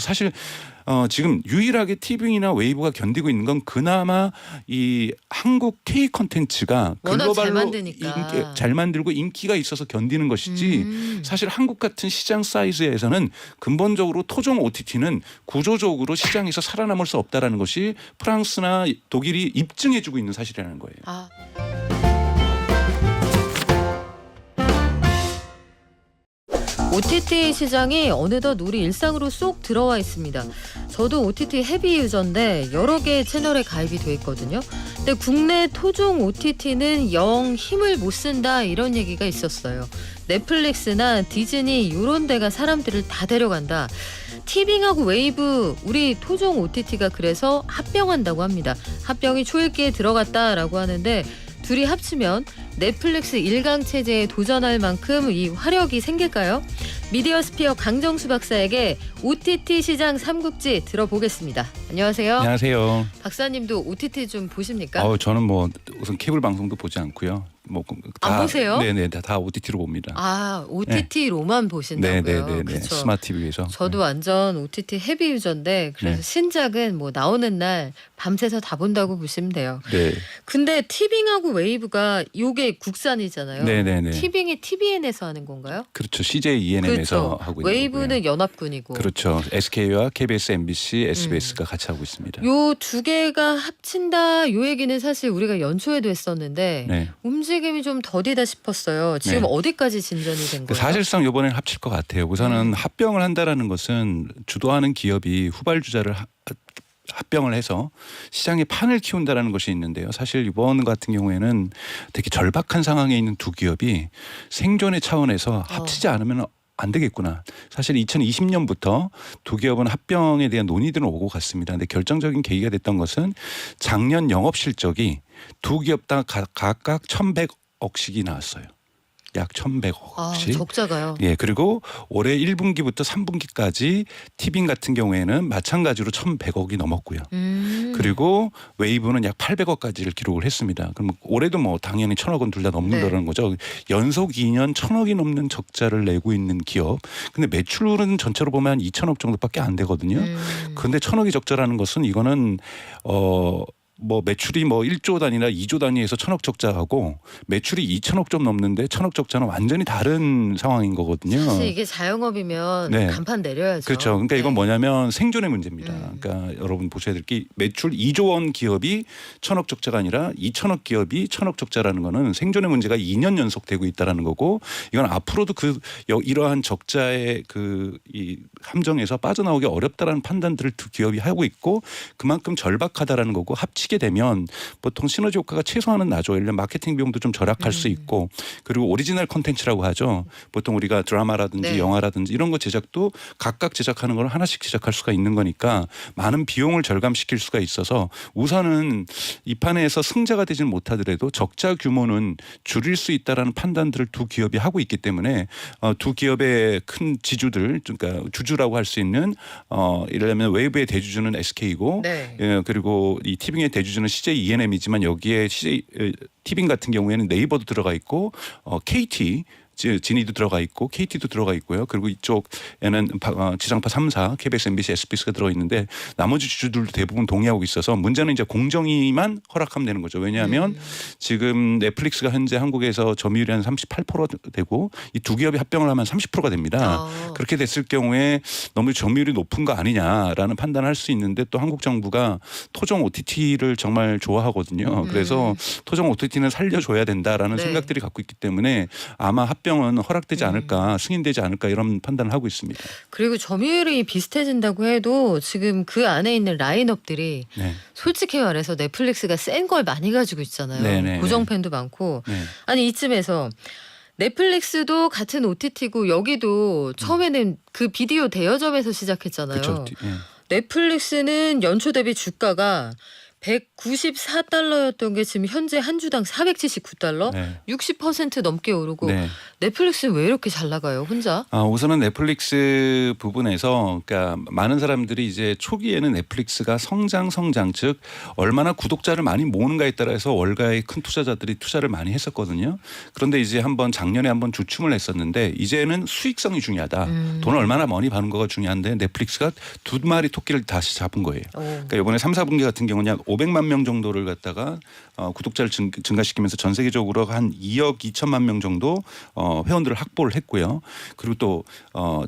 사실 지금 유일하게 티빙이나 웨이브가 견디고 있는 건 그나마 이 한국 K 콘텐츠가 워낙 잘 글로벌로 만드니까. 잘 만들고 인기가 있어서 견디는 것이지 사실 한국 같은 시장 사이즈에서는 근본적으로 토종 OTT는 구조적으로 시장에서 살아남을 수 없다라는 것이 프랑스나 독일이 입증해주고 있는 사실이라는 거예요. 아. OTT 시장이 어느덧 우리 일상으로 쏙 들어와 있습니다. 저도 OTT 헤비 유저인데 여러 개의 채널에 가입이 돼 있거든요. 근데 국내 토종 OTT는 영 힘을 못 쓴다 이런 얘기가 있었어요. 넷플릭스나 디즈니 이런 데가 사람들을 다 데려간다. 티빙하고 웨이브 우리 토종 OTT가 그래서 합병한다고 합니다. 합병이 초읽기에 들어갔다라고 하는데 둘이 합치면 넷플릭스 1강 체제에 도전할 만큼 이 화력이 생길까요? 미디어 스피어 강정수 박사에게 OTT 시장 삼국지 들어보겠습니다. 안녕하세요. 안녕하세요. 박사님도 OTT 좀 보십니까? 저는 뭐 우선 케이블 방송도 보지 않고요. 뭐 안 보세요? 네네 다 OTT로 봅니다. 아, OTT로만 보신다고요? 네네네. 그렇죠. 스마트 TV에서. 저도 완전 OTT 헤비 유저인데 그래서 네. 신작은 뭐 나오는 날 밤새서 다 본다고 보시면 돼요. 네. 근데 티빙하고 웨이브가 요게 국산이잖아요. 네네네. 티빙이 TVN에서 하는 건가요? 그렇죠. CJ ENM에서 그렇죠. 하고 있는 웨이브는 거고요. 연합군이고. 그렇죠. SK와 KBS, MBC, SBS가 같이 하고 있습니다. 요 두 개가 합친다 요 얘기는 사실 우리가 연초에도 했었는데 네. 움직임이 좀 더디다 싶었어요. 지금 네. 어디까지 진전이 된 거예요? 사실상 이번에는 합칠 것 같아요. 우선은 합병을 한다라는 것은 주도하는 기업이 후발주자를 합병을 해서 시장의 판을 키운다라는 것이 있는데요. 사실 이번 같은 경우에는 되게 절박한 상황에 있는 두 기업이 생존의 차원에서 합치지 않으면 안 되겠구나. 사실 2020년부터 두 기업은 합병에 대한 논의들은 오고 갔습니다. 근데 결정적인 계기가 됐던 것은 작년 영업 실적이 두 기업 다 각각 1,100억씩이 나왔어요. 약 1,100억씩. 적자가요. 예, 그리고 올해 1분기부터 3분기까지 티빙 같은 경우에는 마찬가지로 1,100억이 넘었고요. 그리고 웨이브는 약 800억까지를 기록을 했습니다. 그럼 올해도 뭐 당연히 1,000억은 둘 다 넘는다는 거죠. 연속 2년 1,000억이 넘는 적자를 내고 있는 기업. 근데 매출은 전체로 보면 한 2,000억 정도밖에 안 되거든요. 근데 1,000억이 적자라는 것은 이거는 뭐 매출이 뭐 1조 단위나 2조 단위에서 1,000억 적자하고 매출이 2,000억 좀 넘는데 1,000억 적자는 완전히 다른 상황인 거거든요. 사실 이게 자영업이면 네. 간판 내려야죠. 그렇죠. 그러니까 네. 이건 뭐냐면 생존의 문제입니다. 그러니까 여러분 보셔야 될 게 매출 2조 원 기업이 1,000억 적자가 아니라 2,000억 기업이 1,000억 적자라는 거는 생존의 문제가 2년 연속되고 있다라는 거고 이건 앞으로도 이러한 적자의 이 함정에서 빠져나오기 어렵다라는 판단들을 두 기업이 하고 있고 그만큼 절박하다라는 거고 합치게 되면 보통 시너지 효과가 최소한은 나죠. 예를 들면 마케팅 비용도 좀 절약할 수 있고 그리고 오리지널 콘텐츠라고 하죠. 보통 우리가 드라마라든지 네. 영화라든지 이런 거 제작도 각각 제작하는 걸 하나씩 제작할 수가 있는 거니까 많은 비용을 절감시킬 수가 있어서 우선은 이 판에서 승자가 되지는 못하더라도 적자 규모는 줄일 수 있다라는 판단들을 두 기업이 하고 있기 때문에 두 기업의 큰 지주들 그러니까 주주라고 할 수 있는 예를 들면 웨이브의 대주주는 SK고 네. 그리고 이 티빙의 대주주는 CJ ENM이지만 여기에 CJ 티빙 같은 경우에는 네이버도 들어가 있고 KT 진이도 들어가 있고 KT도 들어가 있고요. 그리고 이쪽에는 지상파 3사 KBS, MBC, SBS가 들어가 있는데 나머지 주주들도 대부분 동의하고 있어서 문제는 이제 공정위만 허락하면 되는 거죠. 왜냐하면 지금 넷플릭스가 현재 한국에서 점유율이 한 38% 되고 이 두 기업이 합병을 하면 30%가 됩니다. 그렇게 됐을 경우에 너무 점유율이 높은 거 아니냐라는 판단을 할 수 있는데 또 한국 정부가 토종 OTT를 정말 좋아하거든요. 그래서 토종 OTT는 살려줘야 된다라는 네. 생각들이 갖고 있기 때문에 아마 합병은 허락되지 않을까 승인되지 않을까 이런 판단을 하고 있습니다. 그리고 점유율이 비슷해진다고 해도 지금 그 안에 있는 라인업들이 네. 솔직히 말해서 넷플릭스가 센 걸 많이 가지고 있잖아요. 네네네. 고정팬도 많고. 네. 아니 이쯤에서 넷플릭스도 같은 OTT고 여기도 처음에는 그 비디오 대여점에서 시작했잖아요. 그렇죠. 예. 넷플릭스는 연초 대비 주가가 194달러였던 게 지금 현재 한 주당 479달러, 네. 60% 넘게 오르고 네. 넷플릭스는 왜 이렇게 잘 나가요, 혼자? 우선은 넷플릭스 부분에서 그러니까 많은 사람들이 이제 초기에는 넷플릭스가 성장 즉 얼마나 구독자를 많이 모으는가에 따라서 월가의 큰 투자자들이 투자를 많이 했었거든요. 그런데 이제 작년에 한번 주춤을 했었는데 이제는 수익성이 중요하다. 돈을 얼마나 많이 버는 거가 중요한데 넷플릭스가 두 마리 토끼를 다시 잡은 거예요. 그러니까 이번에 3, 4분기 같은 경우는 약 500만 명 정도를 갖다가 구독자를 증가시키면서 전 세계적으로 한 2억 2천만 명 정도 회원들을 확보를 했고요. 그리고 또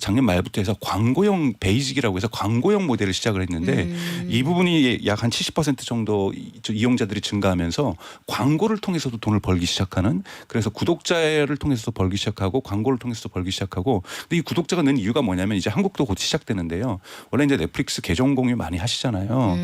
작년 말부터 해서 광고용 베이직이라고 해서 광고용 모델을 시작을 했는데 이 부분이 약 한 70% 정도 이용자들이 증가하면서 광고를 통해서도 돈을 벌기 시작하는, 그래서 구독자를 통해서도 벌기 시작하고 광고를 통해서도 벌기 시작하고. 근데 이 구독자가 는 이유가 뭐냐면 이제 한국도 곧 시작되는데요. 원래 이제 넷플릭스 계정 공유 많이 하시잖아요.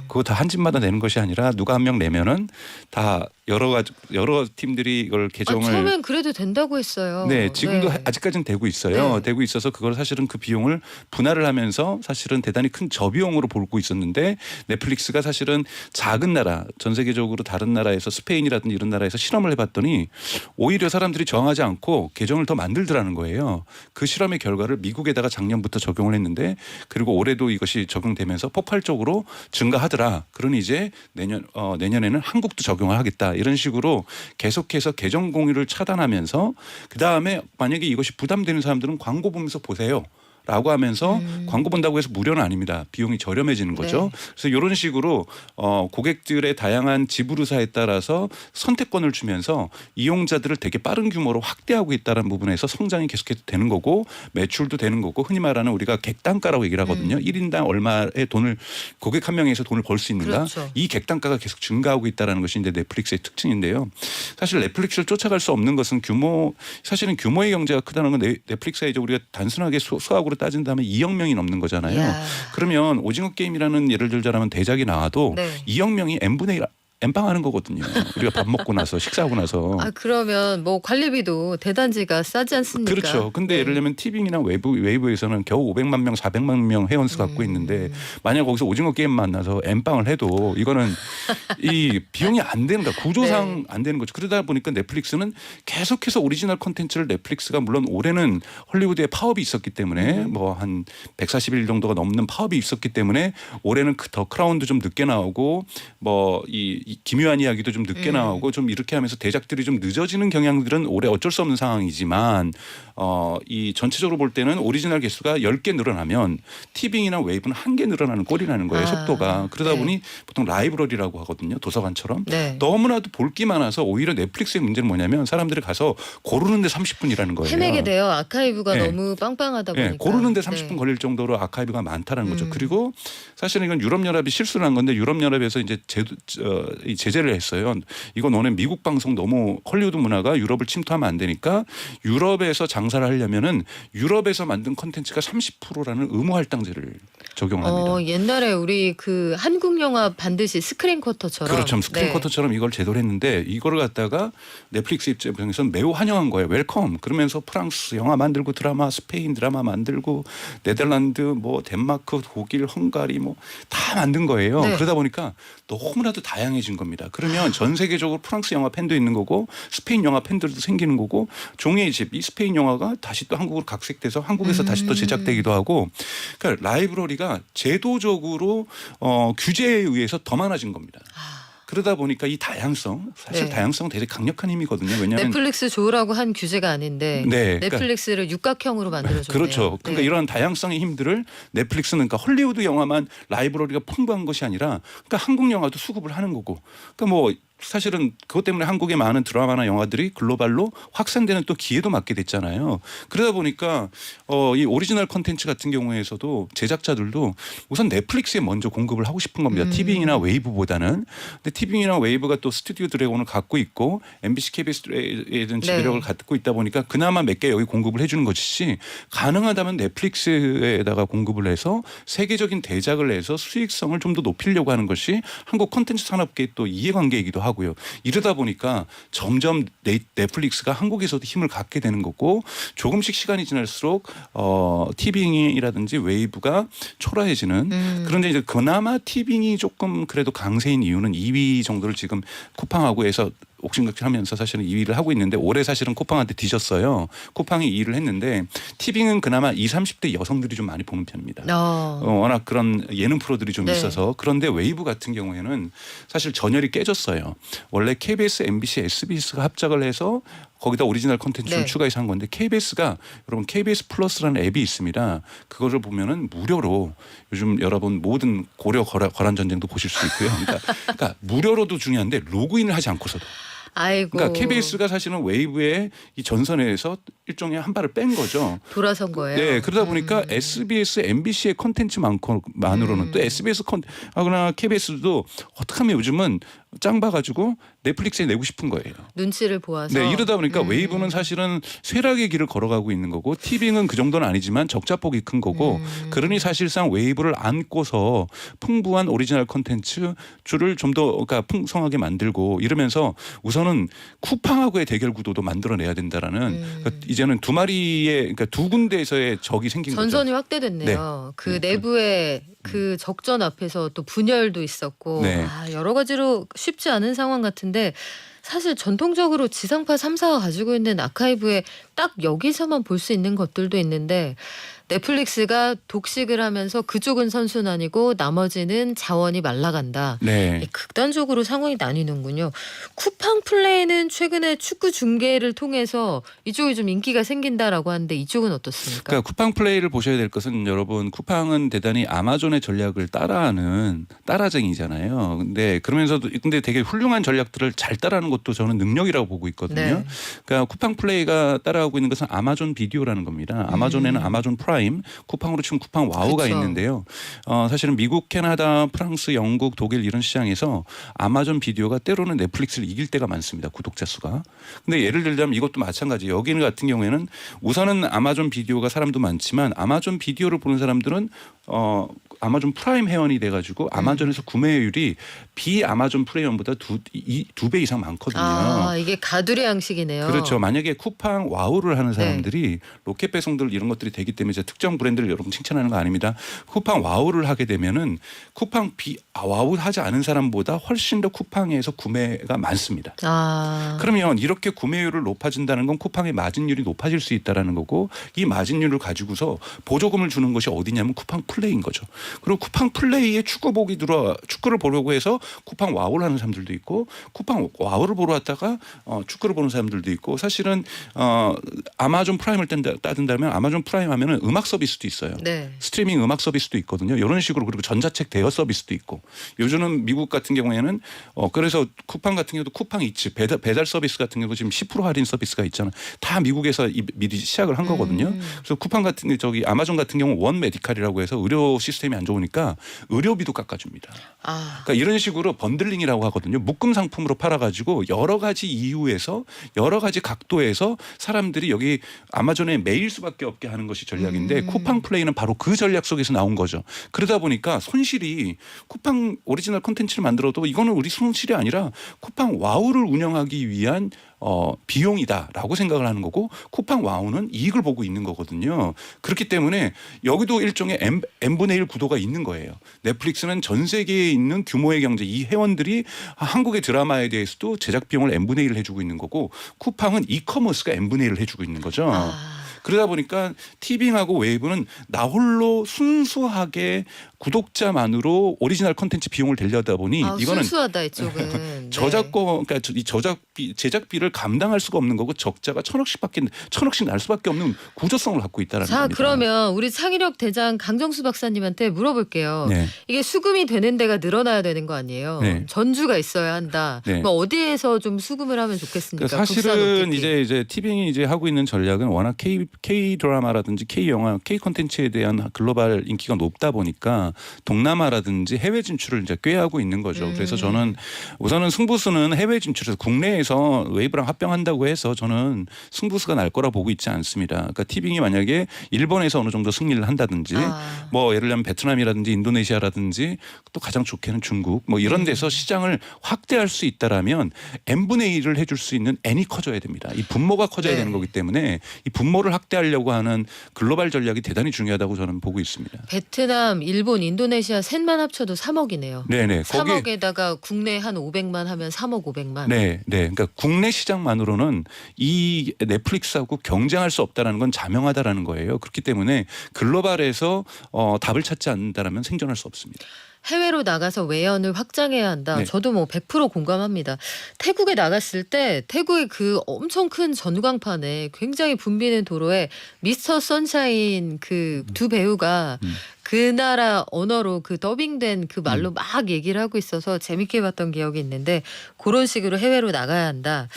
그거 다 한 집마다 내는 것이 아니라 누가 한 명 내면은 다 여러 팀들이 이걸 계정을 처음엔 그래도 된다고 했어요. 네, 지금도 네. 아직까지는 되고 있어요. 네. 되고 있어서 그걸 사실은 그 비용을 분할을 하면서 사실은 대단히 큰 저비용으로 보고 있었는데 넷플릭스가 사실은 작은 나라, 전 세계적으로 다른 나라에서 스페인이라든지 이런 나라에서 실험을 해봤더니 오히려 사람들이 저항하지 않고 계정을 더 만들더라는 거예요. 그 실험의 결과를 미국에다가 작년부터 적용을 했는데 그리고 올해도 이것이 적용되면서 폭발적으로 증가하더라. 그러니 이제 내년에는 한국도 적용을 하겠다. 이런 식으로 계속해서 계정 공유를 차단하면서 그다음에 만약에 이것이 부담되는 사람들은 광고 보면서 보세요. 라고 하면서 광고 본다고 해서 무료는 아닙니다. 비용이 저렴해지는 거죠. 네. 그래서 이런 식으로 고객들의 다양한 지불 의사에 따라서 선택권을 주면서 이용자들을 되게 빠른 규모로 확대하고 있다는 부분에서 성장이 계속해서 되는 거고 매출도 되는 거고 흔히 말하는 우리가 객단가라고 얘기를 하거든요. 1인당 얼마의 돈을 고객 한 명에서 돈을 벌 수 있는가. 그렇죠. 이 객단가가 계속 증가하고 있다는 것이 이제 넷플릭스의 특징인데요. 사실 넷플릭스를 쫓아갈 수 없는 것은 사실은 규모의 경제가 크다는 건 넷플릭스가 이제 우리가 단순하게 수학으로 따진다면 2억 명이 넘는 거잖아요. 이야. 그러면 오징어 게임이라는 예를 들자면 대작이 나와도 네. 2억 명이 n분의 1 엠빵하는 거거든요. 우리가 밥 먹고 나서 식사하고 나서. 그러면 뭐 관리비도 대단지가 싸지 않습니까? 그렇죠. 근데 네. 예를 들면 티빙이나 웨이브에서는 겨우 500만 명, 400만 명 회원수 갖고 있는데 만약 거기서 오징어 게임 만나서 엠빵을 해도 이거는 이 비용이 안 되는 거야. 구조상 네. 안 되는 거죠. 그러다 보니까 넷플릭스는 계속해서 오리지널 콘텐츠를 넷플릭스가 물론 올해는 헐리우드에 파업이 있었기 때문에 뭐 한 140일 정도가 넘는 파업이 있었기 때문에 올해는 더 크라운도 좀 늦게 나오고 뭐 이 기묘한 이야기도 좀 늦게 나오고 좀 이렇게 하면서 대작들이 좀 늦어지는 경향들은 올해 어쩔 수 없는 상황이지만 이 전체적으로 볼 때는 오리지널 개수가 10개 늘어나면 티빙이나 웨이브는 1개 늘어나는 꼴이라는 거예요. 속도가. 그러다 네. 보니 보통 라이브러리라고 하거든요. 도서관처럼. 네. 너무나도 볼 게 많아서 오히려 넷플릭스의 문제는 뭐냐면 사람들이 가서 고르는데 30분이라는 거예요. 헤매게 돼요. 아카이브가 네. 너무 빵빵하다 보니까. 네, 고르는데 30분 네. 걸릴 정도로 아카이브가 많다는 거죠. 그리고 사실은 이건 유럽연합이 실수를 한 건데 유럽연합에서 이제 이 제재를 했어요. 이거 너네 미국 방송 너무 헐리우드 문화가 유럽을 침투하면 안 되니까 유럽에서 장사를 하려면은 유럽에서 만든 콘텐츠가 30%라는 의무 할당제를 적용합니다. 옛날에 우리 그 한국 영화 반드시 스크린 쿼터처럼. 그렇죠. 스크린 쿼터처럼 이걸 제도를 했는데 이거를 갖다가 넷플릭스 입장에서는 매우 환영한 거예요. 웰컴. 그러면서 프랑스 영화 만들고 드라마, 스페인 드라마 만들고 네덜란드, 뭐 덴마크, 독일, 헝가리 뭐 다 만든 거예요. 네. 그러다 보니까 너무나도 다양해진 겁니다. 그러면 전 세계적으로 프랑스 영화 팬도 있는 거고 스페인 영화 팬들도 생기는 거고 종이의 집, 이 스페인 영화가 다시 또 한국으로 각색돼서 한국에서 다시 또 제작되기도 하고 그러니까 라이브러리가 제도적으로 규제에 의해서 더 많아진 겁니다. 그러다 보니까 이 다양성, 사실 네. 다양성은 되게 강력한 힘이거든요. 왜냐하면 넷플릭스 좋으라고 한 규제가 아닌데 네, 넷플릭스를 육각형으로 만들어줬네요. 그렇죠. 그러니까 네. 이런 다양성의 힘들을 넷플릭스는 그러니까 헐리우드 영화만 라이브러리가 풍부한 것이 아니라 그러니까 한국 영화도 수급을 하는 거고 그러니까 뭐 사실은 그것 때문에 한국의 많은 드라마나 영화들이 글로벌로 확산되는 또 기회도 맞게 됐잖아요. 그러다 보니까 이 오리지널 콘텐츠 같은 경우에서도 제작자들도 우선 넷플릭스에 먼저 공급을 하고 싶은 겁니다. 티빙이나 웨이브보다는. 근데 티빙이나 웨이브가 또 스튜디오 드래곤을 갖고 있고 MBC KBS에 대한 지배력을 갖고 있다 보니까 그나마 몇 개 여기 공급을 해주는 것이지 가능하다면 넷플릭스에다가 공급을 해서 세계적인 대작을 내서 수익성을 좀 더 높이려고 하는 것이 한국 콘텐츠 산업계의 또 이해관계이기도 하고 하고요. 이러다 보니까 점점 넷플릭스가 한국에서도 힘을 갖게 되는 거고 조금씩 시간이 지날수록 티빙이라든지 웨이브가 초라해지는 그런데 이제 그나마 티빙이 조금 그래도 강세인 이유는 2위 정도를 지금 쿠팡하고 해서 옥신각신하면서 사실은 2위를 하고 있는데 올해 사실은 쿠팡한테 뒤졌어요. 쿠팡이 2위를 했는데 티빙은 그나마 20, 30대 여성들이 좀 많이 보는 편입니다. 워낙 그런 예능 프로들이 좀 네. 있어서 그런데 웨이브 같은 경우에는 사실 전열이 깨졌어요. 원래 KBS, MBC, SBS가 합작을 해서 거기다 오리지널 콘텐츠를 네. 추가해서 한 건데 KBS가 여러분 KBS 플러스라는 앱이 있습니다. 그거를 보면은 무료로 요즘 여러분 모든 고려 거란 전쟁도 보실 수 있고요. 그러니까 무료로도 중요한데 로그인을 하지 않고서도. 아이고. 그러니까 KBS가 사실은 웨이브의 이 전선에서 일종의 한 발을 뺀 거죠. 돌아선 거예요. 네, 그러다 보니까 SBS, MBC의 콘텐츠만으로는 또 SBS 하거나 KBS도 어떻게 하면 요즘은 짱 봐가지고 넷플릭스에 내고 싶은 거예요. 눈치를 보아서. 네, 이러다 보니까 웨이브는 사실은 쇠락의 길을 걸어가고 있는 거고 티빙은 그 정도는 아니지만 적자폭이 큰 거고 그러니 사실상 웨이브를 안고서 풍부한 오리지널 콘텐츠를 좀 더 그러니까 풍성하게 만들고 이러면서 우선은 쿠팡하고의 대결 구도도 만들어내야 된다라는 그러니까 이제는 두 마리의 그러니까 두 군데에서의 적이 생긴 거죠. 전선이 확대됐네요. 그 내부의 그 적전 앞에서 또 분열도 있었고 네. 여러 가지로 쉽지 않은 상황 같은데 사실 전통적으로 지상파 3사가 가지고 있는 아카이브에 딱 여기서만 볼 수 있는 것들도 있는데 넷플릭스가 독식을 하면서 그쪽은 선순환이고 나머지는 자원이 말라간다. 네. 극단적으로 상황이 나뉘는군요. 쿠팡 플레이는 최근에 축구 중계를 통해서 이쪽이 좀 인기가 생긴다라고 하는데 이쪽은 어떻습니까? 그러니까 쿠팡 플레이를 보셔야 될 것은 여러분 쿠팡은 대단히 아마존의 전략을 따라하는 따라쟁이잖아요. 근데 그러면서도 근데 되게 훌륭한 전략들을 잘 따라하는 것도 저는 능력이라고 보고 있거든요. 네. 그러니까 쿠팡 플레이가 따라하고 있는 것은 아마존 비디오라는 겁니다. 아마존에는 아마존 프라임, 쿠팡으로 치면 쿠팡 와우가 그렇죠. 있는데요. 사실은 미국, 캐나다, 프랑스, 영국, 독일 이런 시장에서 아마존 비디오가 때로는 넷플릭스를 이길 때가 많습니다. 구독자 수가. 근데 예를 들자면 이것도 마찬가지. 여기는 같은 경우에는 우선은 아마존 비디오가 사람도 많지만 아마존 비디오를 보는 사람들은 아마존 프라임 회원이 돼가지고 아마존에서 구매율이 비아마존 프리미엄보다 두 배 이상 많거든요. 이게 가두리 양식이네요. 그렇죠. 만약에 쿠팡 와우를 하는 사람들이 로켓 배송들 이런 것들이 되기 때문에 제가 특정 브랜드를 여러분 칭찬하는 거 아닙니다. 쿠팡 와우를 하게 되면은 쿠팡 와우 하지 않은 사람보다 훨씬 더 쿠팡에서 구매가 많습니다. 그러면 이렇게 구매율을 높아진다는 건 쿠팡의 마진율이 높아질 수 있다라는 거고 이 마진율을 가지고서 보조금을 주는 것이 어디냐면 쿠팡 플레이인 거죠. 그리고 쿠팡 플레이에 축구를 보려고 해서 쿠팡 와우를 하는 사람들도 있고 쿠팡 와우를 보러 왔다가 축구를 보는 사람들도 있고 사실은 아마존 프라임을 따진다면 아마존 프라임 하면은 음악 서비스도 있어요. 네. 스트리밍 음악 서비스도 있거든요. 이런 식으로 그리고 전자책 대여 서비스도 있고 요즘은 미국 같은 경우에는 그래서 쿠팡 같은 경우도 쿠팡 이츠 배달 서비스 같은 경우 지금 10% 할인 서비스가 있잖아요. 다 미국에서 미리 시작을 한 거거든요. 그래서 쿠팡 같은 아마존 같은 경우 원 메디칼이라고 해서 의료 시스템이 안 좋으니까 의료비도 깎아줍니다. 그러니까 이런 식으로 번들링이라고 하거든요. 묶음 상품으로 팔아가지고 여러 가지 이유에서 여러 가지 각도에서 사람들이 여기 아마존에 매일 수밖에 없게 하는 것이 전략인데 쿠팡 플레이는 바로 그 전략 속에서 나온 거죠. 그러다 보니까 손실이 쿠팡 오리지널 콘텐츠를 만들어도 이거는 우리 손실이 아니라 쿠팡 와우를 운영하기 위한 비용이다라고 생각을 하는 거고 쿠팡 와우는 이익을 보고 있는 거거든요. 그렇기 때문에 여기도 일종의 n분의 1 구도가 있는 거예요. 넷플릭스는 전 세계에 있는 규모의 경제 이 회원들이 한국의 드라마에 대해서도 제작 비용을 n분의 1을 해주고 있는 거고 쿠팡은 이커머스가 n분의 1을 해주고 있는 거죠. 그러다 보니까 티빙하고 웨이브는 나홀로 순수하게 구독자만으로 오리지널 콘텐츠 비용을 대려다 보니 이거는 순수하다 이쪽은. 저작권 그러니까 이 제작비를 감당할 수가 없는 거고 적자가 천억씩 날 수밖에 없는 구조성을 갖고 있다라는 자, 겁니다. 그러면 우리 창의력 대장 강정수 박사님한테 물어볼게요. 네. 이게 수금이 되는 데가 늘어나야 되는 거 아니에요? 네. 전주가 있어야 한다. 네. 뭐 어디에서 좀 수금을 하면 좋겠습니까? 그러니까 사실은 이제 티빙이 이제 하고 있는 전략은 워낙 K 드라마라든지 K 영화, K 콘텐츠에 대한 글로벌 인기가 높다 보니까 동남아라든지 해외 진출을 이제 꾀하고 있는 거죠. 그래서 저는 우선은 승부수는 해외 진출에서 국내에서 웨이브랑 합병한다고 해서 저는 승부수가 날 거라 보고 있지 않습니다. 그러니까 티빙이 만약에 일본에서 어느 정도 승리를 한다든지 뭐 예를 들면 베트남이라든지 인도네시아라든지 또 가장 좋게는 중국 뭐 이런 데서 시장을 확대할 수 있다라면 n분의 1을 해줄 수 있는 n이 커져야 됩니다. 이 분모가 커져야 되는 거기 때문에 이 분모를 확대하려고 하는 글로벌 전략이 대단히 중요하다고 저는 보고 있습니다. 베트남, 일본, 인도네시아 셋만 합쳐도 3억이네요. 네네. 3억에다가 국내 한 500만 하면 3억 500만. 네. 그러니까 국내 시장만으로는 이 넷플릭스하고 경쟁할 수 없다라는 건 자명하다라는 거예요. 그렇기 때문에 글로벌에서 답을 찾지 않는다라면 생존할 수 없습니다. 해외로 나가서 외연을 확장해야 한다. 네. 저도 뭐 100% 공감합니다. 태국에 나갔을 때 태국의 그 엄청 큰 전광판에 굉장히 붐비는 도로에 미스터 선샤인 그 두 배우가 그 나라 언어로 그 더빙된 그 말로 막 얘기를 하고 있어서 재밌게 봤던 기억이 있는데 그런 식으로 해외로 나가야 한다.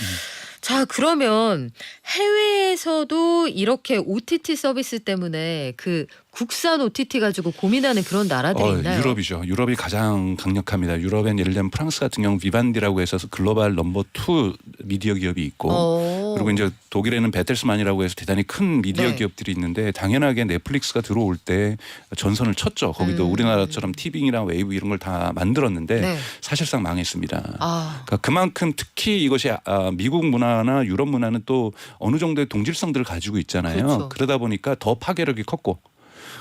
자, 그러면 해외에서도 이렇게 OTT 서비스 때문에 그 국산 OTT 가지고 고민하는 그런 나라들이 있나요? 유럽이죠. 유럽이 가장 강력합니다. 유럽엔 예를 들면 프랑스 같은 경우 비반디라고 해서 글로벌 넘버 2 미디어 기업이 있고 그리고 이제 독일에는 베텔스만이라고 해서 대단히 큰 미디어 네. 기업들이 있는데 당연하게 넷플릭스가 들어올 때 전선을 쳤죠. 거기도 우리나라처럼 티빙이랑 웨이브 이런 걸 다 만들었는데 네. 사실상 망했습니다. 아, 그만큼 특히 이것이 미국 문화나 유럽 문화는 또 어느 정도의 동질성들을 가지고 있잖아요. 그렇죠. 그러다 보니까 더 파괴력이 컸고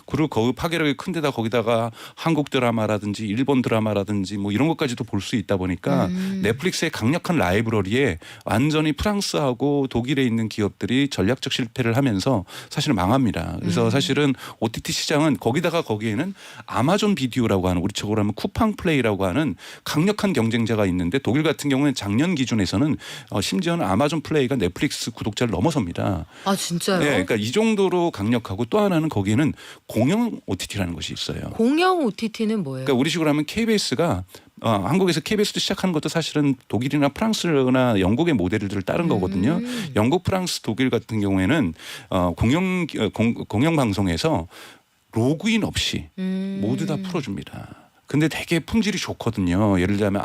그리고 그 파괴력이 큰데다 거기다가 한국 드라마라든지 일본 드라마라든지 뭐 이런 것까지도 볼 수 있다 보니까 넷플릭스의 강력한 라이브러리에 완전히 프랑스하고 독일에 있는 기업들이 전략적 실패를 하면서 사실 망합니다. 그래서 사실은 OTT 시장은 거기에는 아마존 비디오라고 하는 우리쪽으로 하면 쿠팡 플레이라고 하는 강력한 경쟁자가 있는데 독일 같은 경우는 작년 기준에서는 심지어는 아마존 플레이가 넷플릭스 구독자를 넘어섭니다. 아 진짜요? 네, 그러니까 이 정도로 강력하고 또 하나는 거기에는 공영 OTT라는 것이 있어요. 공영 OTT는 뭐예요? 그러니까 우리 식으로 하면 KBS가 한국에서 KBS도 시작하는 것도 사실은 독일이나 프랑스나 영국의 모델들을 따른 거거든요. 영국, 프랑스, 독일 같은 경우에는 공영 방송에서 로그인 없이 모두 다 풀어줍니다. 근데 되게 품질이 좋거든요. 예를 들면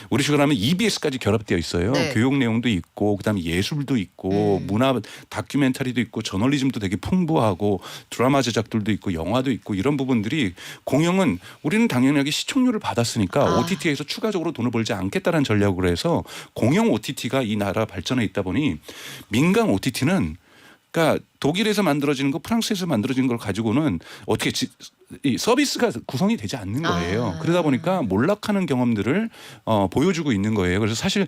우리 식으로 하면 EBS까지 결합되어 있어요. 네. 교육 내용도 있고 그다음에 예술도 있고 문화 다큐멘터리도 있고 저널리즘도 되게 풍부하고 드라마 제작들도 있고 영화도 있고 이런 부분들이 공영은 우리는 당연하게 시청률을 받았으니까 OTT에서 추가적으로 돈을 벌지 않겠다는 전략으로 해서 공영 OTT가 이 나라 발전해 있다 보니 민간 OTT는 그러니까 독일에서 만들어지는 거 프랑스에서 만들어지는 걸 가지고는 어떻게 이 서비스가 구성이 되지 않는 거예요. 그러다 보니까 몰락하는 경험들을 보여주고 있는 거예요. 그래서 사실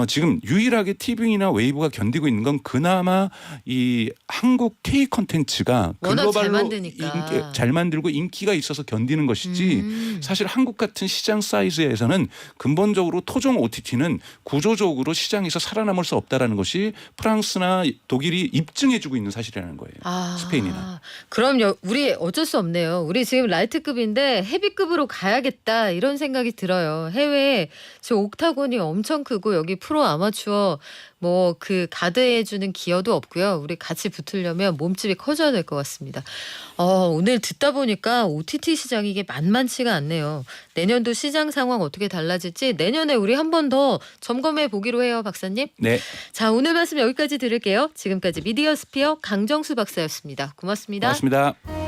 지금 유일하게 티빙이나 웨이브가 견디고 있는 건 그나마 이 한국 K 콘텐츠가 워낙 잘 글로벌로 만드니까. 잘 만들고 인기가 있어서 견디는 것이지 사실 한국 같은 시장 사이즈에서는 근본적으로 토종 OTT는 구조적으로 시장에서 살아남을 수 없다라는 것이 프랑스나 독일이 입증해주고 있는 사실이라는 거예요. 스페인이나. 그럼 우리 어쩔 수 없네요. 우리 지금 라이트급인데 헤비급으로 가야겠다 이런 생각이 들어요. 해외에 지금 옥타곤이 엄청 크고 여기 프로 아마추어 뭐 그 가드해주는 기여도 없고요. 우리 같이 붙으려면 몸집이 커져야 될 것 같습니다. 오늘 듣다 보니까 OTT 시장이 이게 만만치가 않네요. 내년도 시장 상황 어떻게 달라질지 내년에 우리 한 번 더 점검해 보기로 해요, 박사님. 네. 자, 오늘 말씀 여기까지 들을게요. 지금까지 미디어 스피어 강정수 박사였습니다. 고맙습니다. 고맙습니다.